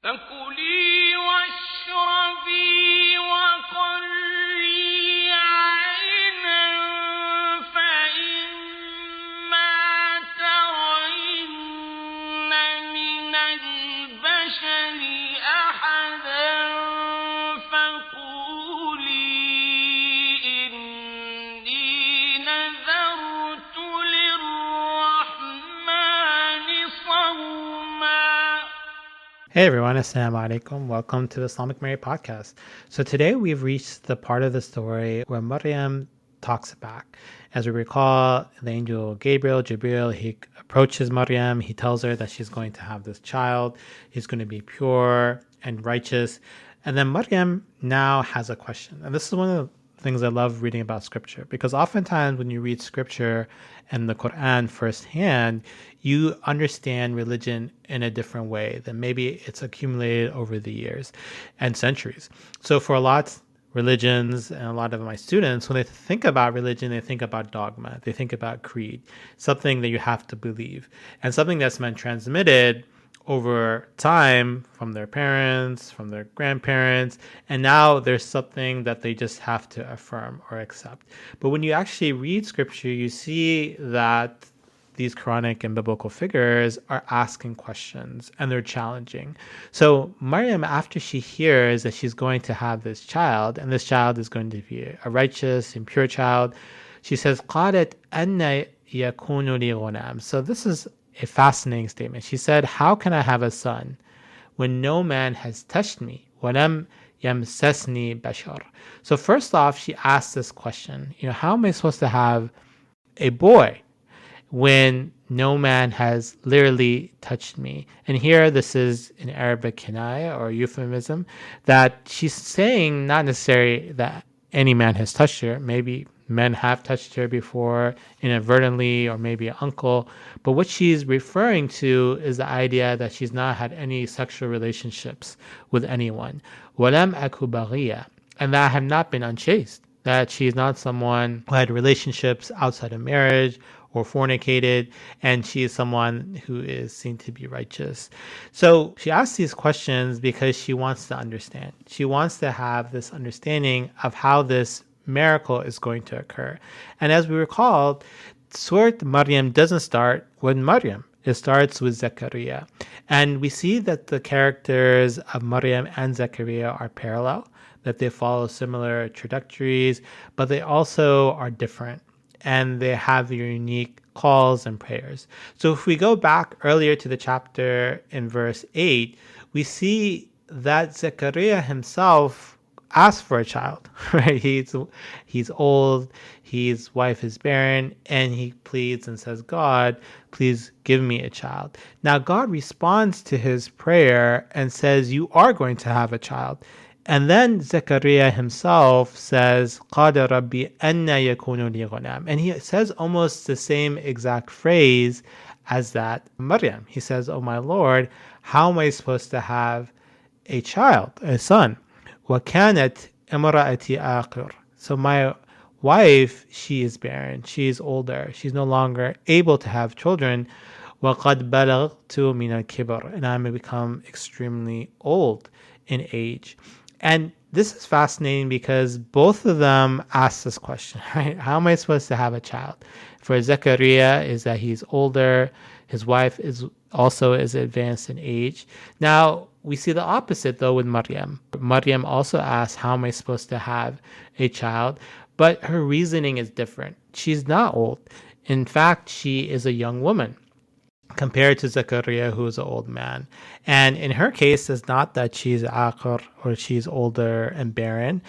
فكلي واشربي وقري عينا فإما ترين من البشر أحدا فقولي إني نذرت للرحمن صوما. Hey everyone, Assalamu alaikum. Welcome to the Islamic Mary podcast. So today we've reached the part of the story where Maryam talks back. As we recall, the angel Jibril, he approaches Maryam. He tells her that she's going to have this child. He's going to be pure and righteous. And then Maryam now has a question. And this is one of the things I love reading about scripture, because oftentimes when you read scripture and the Quran firsthand, you understand religion in a different way than maybe it's accumulated over the years and centuries. So for a lot of religions and a lot of my students, when they think about religion, they think about dogma, they think about creed, something that you have to believe, and something that's been transmitted over time from their parents, from their grandparents, and now there's something that they just have to affirm or accept. But when you actually read scripture, you see that these Qur'anic and biblical figures are asking questions and they're challenging. So Maryam, after she hears that she's going to have this child, and this child is going to be a righteous and pure child, she says, قالت أن يكون لي غلام. So this is a fascinating statement. She said, how can I have a son when no man has touched me? وَلَمْ يَمْسَسْنِي بَشَرٌ. So first off, she asked this question, how am I supposed to have a boy when no man has literally touched me? And here, this is in Arabic kinaya or euphemism, that she's saying not necessarily that any man has touched her. Maybe men have touched her before inadvertently, or maybe an uncle. But what she's referring to is the idea that she's not had any sexual relationships with anyone. وَلَمْ أَكُ بَغِيًّا. And that I have not been unchaste. That she's not someone who had relationships outside of marriage or fornicated, and she is someone who is seen to be righteous. So she asks these questions because she wants to understand. She wants to have this understanding of how this miracle is going to occur. And as we recall, Surat Maryam doesn't start with Maryam. It starts with Zechariah. And we see that the characters of Maryam and Zechariah are parallel, that they follow similar trajectories, but they also are different, and they have their unique calls and prayers. So if we go back earlier to the chapter in verse 8, we see that Zechariah himself asked for a child, right? He's old, his wife is barren, and he pleads and says, God, please give me a child. Now God responds to his prayer and says, you are going to have a child. And then Zechariah himself says, قَالَ رَبِّي أَنَّ يَكُونُ لِي غُلَامٌ. And he says almost the same exact phrase as that Maryam. He says, oh my Lord, how am I supposed to have a child, a son? وَكَانَتْ إِمْرَأَتِي آخِرٌ. So my wife, she is barren, she is older, she's no longer able to have children. وَقَدْ بَلَغْتُ مِنَ الْكِبَرِ. And I may become extremely old in age. And this is fascinating because both of them ask this question, right? How am I supposed to have a child? For Zechariah is that he's older, his wife is also advanced in age. Now, we see the opposite though with Maryam. Maryam also asks, how am I supposed to have a child? But her reasoning is different. She's not old. In fact, she is a young woman compared to Zechariah, who is an old man. And in her case, it's not that she's aqr or she's older and barren.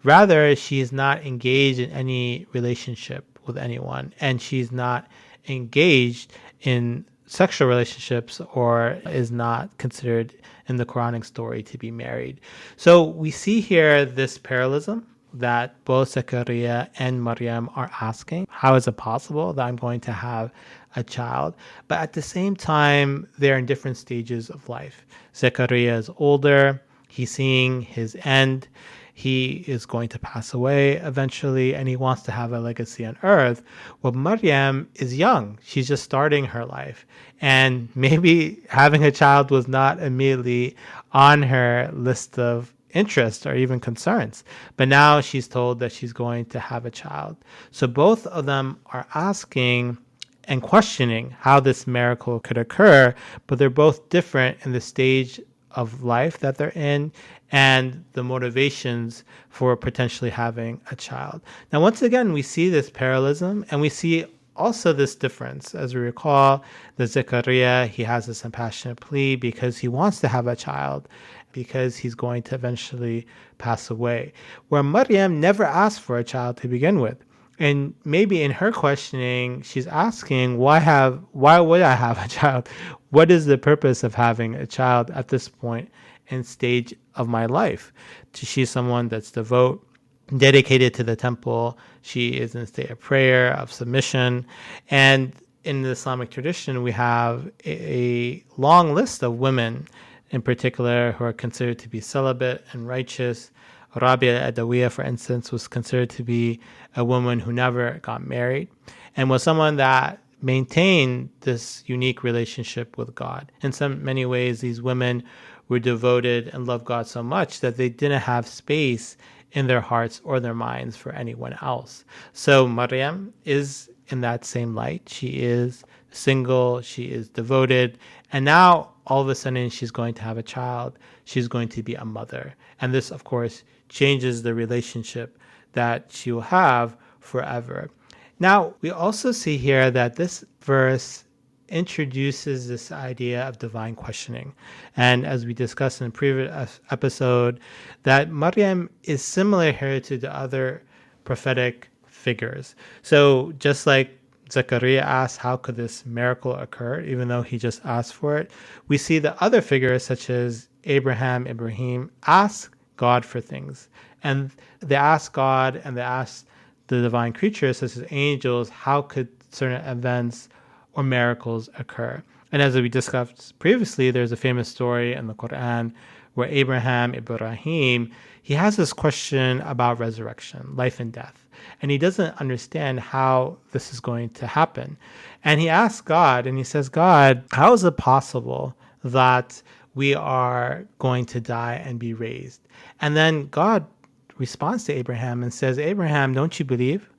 Rather, she is not engaged in any relationship with anyone, and she's not engaged in sexual relationships or is not considered in the Quranic story to be married. So we see here this parallelism that both Zechariah and Maryam are asking, how is it possible that I'm going to have a child? But at the same time, they're in different stages of life. Zechariah is older, he's seeing his end, he is going to pass away eventually and he wants to have a legacy on earth. Well, Maryam is young. She's just starting her life. And maybe having a child was not immediately on her list of interests or even concerns. But now she's told that she's going to have a child. So both of them are asking and questioning how this miracle could occur, but they're both different in the stage of life that they're in and the motivations for potentially having a child. Now, once again, we see this parallelism and we see also this difference. As we recall, the Zechariah, he has this impassionate plea because he wants to have a child, because he's going to eventually pass away. Where Maryam never asked for a child to begin with. And maybe in her questioning, she's asking, why would I have a child? What is the purpose of having a child at this point and stage of my life? She's someone that's devout, dedicated to the temple. She is in a state of prayer, of submission. And in the Islamic tradition, we have a long list of women in particular who are considered to be celibate and righteous. Rabia Adawiya, for instance, was considered to be a woman who never got married and was someone that maintained this unique relationship with God. In many ways, these women were devoted and loved God so much that they didn't have space in their hearts or their minds for anyone else. So Maryam is in that same light. She is single, she is devoted, and now all of a sudden she's going to have a child. She's going to be a mother. And this, of course, changes the relationship that she will have forever. Now, we also see here that this verse introduces this idea of divine questioning. And as we discussed in a previous episode, that Maryam is similar here to the other prophetic figures. So just like Zechariah asked, how could this miracle occur, even though he just asked for it, we see the other figures such as Ibrahim, ask God for things. And they ask God and they ask the divine creatures, such as angels, how could certain events or miracles occur. And as we discussed previously, there's a famous story in the Quran where Ibrahim, he has this question about resurrection, life and death. And he doesn't understand how this is going to happen. And he asks God, and he says, God, how is it possible that we are going to die and be raised? And then God responds to Abraham and says, Abraham, don't you believe?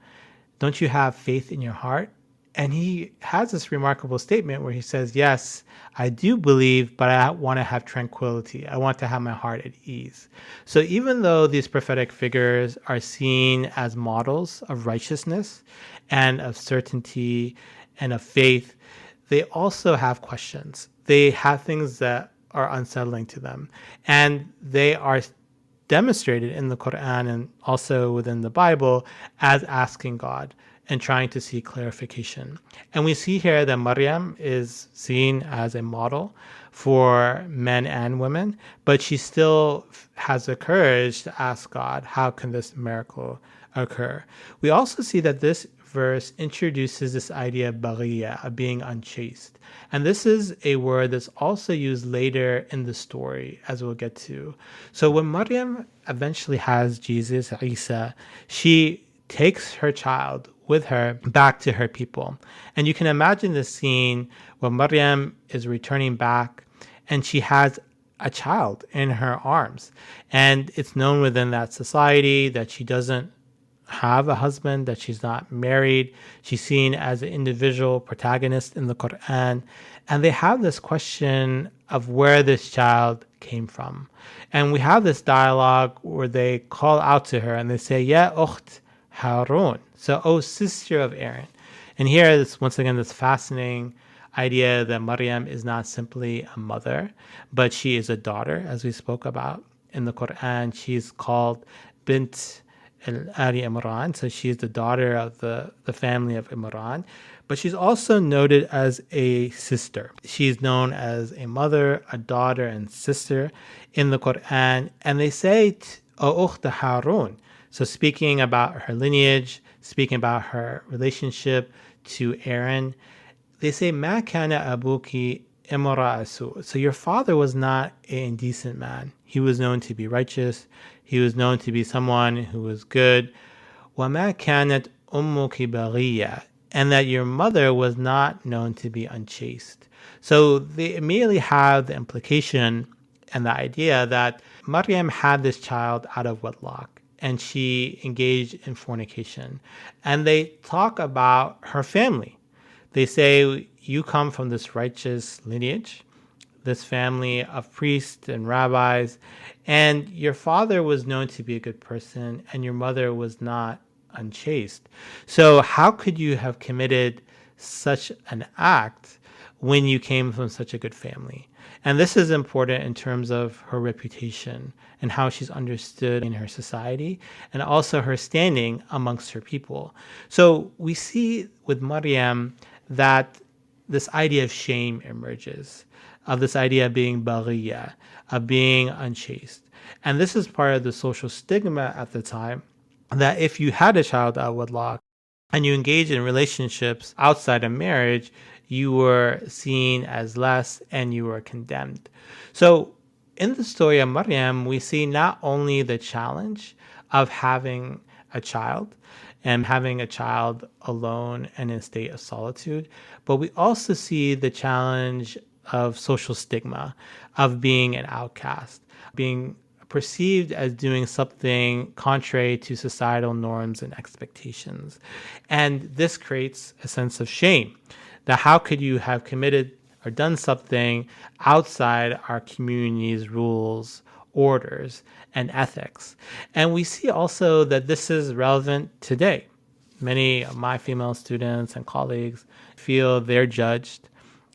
Don't you have faith in your heart? And he has this remarkable statement where he says, yes, I do believe, but I want to have tranquility. I want to have my heart at ease. So even though these prophetic figures are seen as models of righteousness and of certainty and of faith, they also have questions. They have things that are unsettling to them. And they are demonstrated in the Quran and also within the Bible as asking God and trying to see clarification. And we see here that Maryam is seen as a model for men and women, but she still has the courage to ask God, how can this miracle occur? We also see that this verse introduces this idea of baghiya, of being unchaste. And this is a word that's also used later in the story, as we'll get to. So when Maryam eventually has Jesus, Isa, she takes her child with her back to her people. And you can imagine the scene where Maryam is returning back and she has a child in her arms. And it's known within that society that she doesn't have a husband, that she's not married. She's seen as an individual protagonist in the Quran. And they have this question of where this child came from. And we have this dialogue where they call out to her and they say, Ya ukht Harun. So, oh, sister of Aaron. And here is once again this fascinating idea that Maryam is not simply a mother, but she is a daughter, as we spoke about in the Quran. She's called Bint Ali Imran, so she's the daughter of the family of Imran, but she's also noted as a sister. She's known as a mother, a daughter, and sister in the Quran, and they say, O Ukht Harun. So speaking about her lineage, speaking about her relationship to Aaron, they say, Ma kana abuki imra'a su. So your father was not an indecent man. He was known to be righteous. He was known to be someone who was good. وَمَا كَانَتْ أُمُّكِ بَغِيًّا, and that your mother was not known to be unchaste. So they immediately have the implication and the idea that Maryam had this child out of wedlock and she engaged in fornication. And they talk about her family. They say, you come from this righteous lineage, this family of priests and rabbis, and your father was known to be a good person, and your mother was not unchaste. So how could you have committed such an act when you came from such a good family? And this is important in terms of her reputation and how she's understood in her society, and also her standing amongst her people. So we see with Maryam that this idea of shame emerges, of this idea of being baghiya, of being unchaste. And this is part of the social stigma at the time, that if you had a child out of wedlock and you engage in relationships outside of marriage, you were seen as less and you were condemned. So in the story of Maryam, we see not only the challenge of having a child and having a child alone and in a state of solitude, but we also see the challenge of social stigma, of being an outcast, being perceived as doing something contrary to societal norms and expectations. And this creates a sense of shame, that how could you have committed or done something outside our community's rules, orders, and ethics. And we see also that this is relevant today. Many of my female students and colleagues feel they're judged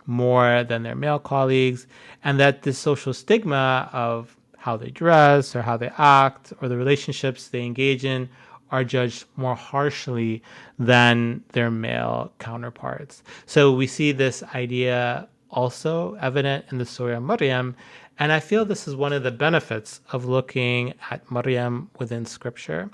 more than their male colleagues, and that this social stigma of how they dress or how they act or the relationships they engage in are judged more harshly than their male counterparts. So we see this idea also evident in the story of Maryam, and I feel this is one of the benefits of looking at Maryam within Scripture.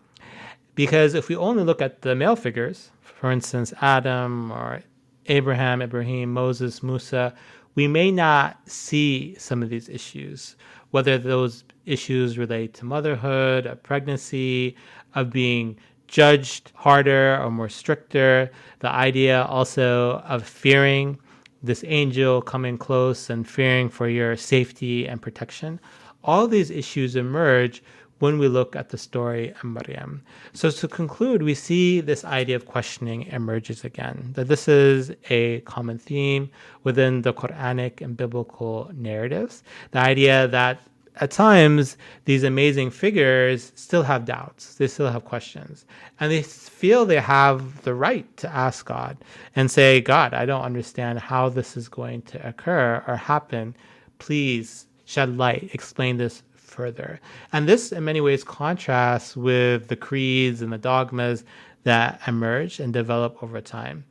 Because if we only look at the male figures, for instance, Adam or Ibrahim, Moses, Musa, we may not see some of these issues, whether those issues relate to motherhood, of pregnancy, of being judged harder or more stricter, the idea also of fearing this angel coming close and fearing for your safety and protection. All these issues emerge when we look at the story of Maryam. So to conclude, we see this idea of questioning emerges again, that this is a common theme within the Qur'anic and biblical narratives, the idea that at times these amazing figures still have doubts, they still have questions, and they feel they have the right to ask God and say, God, I don't understand how this is going to occur or happen. Please shed light, explain this further. And this in many ways contrasts with the creeds and the dogmas that emerge and develop over time,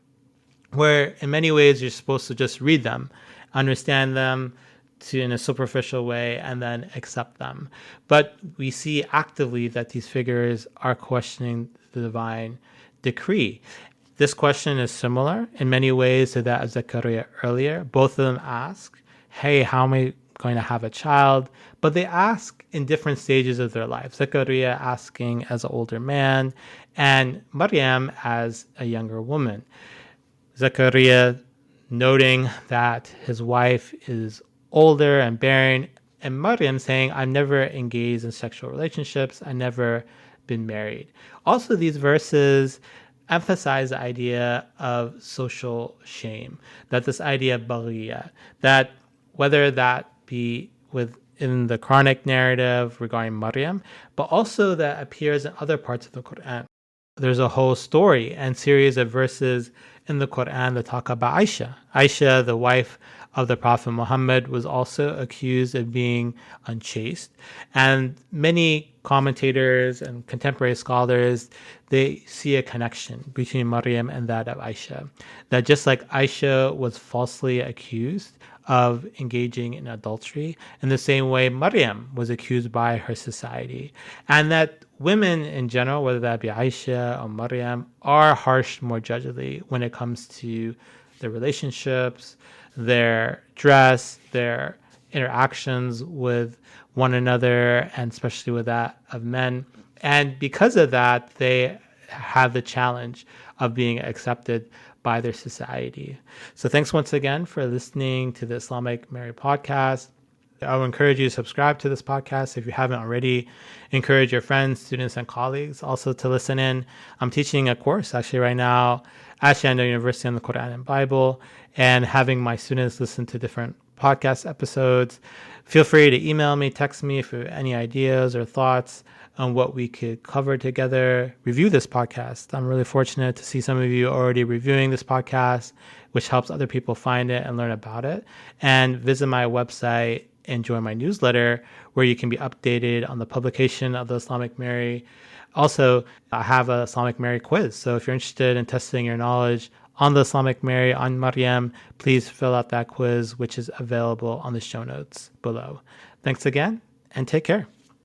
where in many ways you're supposed to just read them, understand them in a superficial way, and then accept them. But we see actively that these figures are questioning the divine decree. This question is similar in many ways to that of Zechariah earlier. Both of them ask, hey, how am I going to have a child? But they ask in different stages of their life. Zechariah asking as an older man, and Maryam as a younger woman. Zechariah noting that his wife is older and barren, and Maryam saying, I've never engaged in sexual relationships, I've never been married. Also, these verses emphasize the idea of social shame, that this idea of baghiya, that whether that be within the Qur'anic narrative regarding Maryam, but also that appears in other parts of the Quran. There's a whole story and series of verses in the Quran that talk about Aisha. Aisha, the wife of the Prophet Muhammad, was also accused of being unchaste. And many commentators and contemporary scholars, they see a connection between Maryam and that of Aisha. That just like Aisha was falsely accused of engaging in adultery, in the same way Maryam was accused by her society. And that women in general, whether that be Aisha or Maryam, are harshed more judgingly when it comes to their relationships, their dress, their interactions with one another, and especially with that of men. And because of that, they have the challenge of being accepted by their society. So thanks once again for listening to the Islamic Mary podcast. I would encourage you to subscribe to this podcast if you haven't already. Encourage your friends, students, and colleagues also to listen in. I'm teaching a course actually right now at Shandong University on the Qur'an and Bible, and having my students listen to different podcast episodes. Feel free to email me, text me if you have any ideas or thoughts on what we could cover together. Review this podcast. I'm really fortunate to see some of you already reviewing this podcast, which helps other people find it and learn about it. And visit my website and join my newsletter, where you can be updated on the publication of the Islamic Mary. Also, I have a Islamic Mary quiz. So if you're interested in testing your knowledge on the Islamic Mary, on Maryam, please fill out that quiz, which is available on the show notes below. Thanks again, and take care.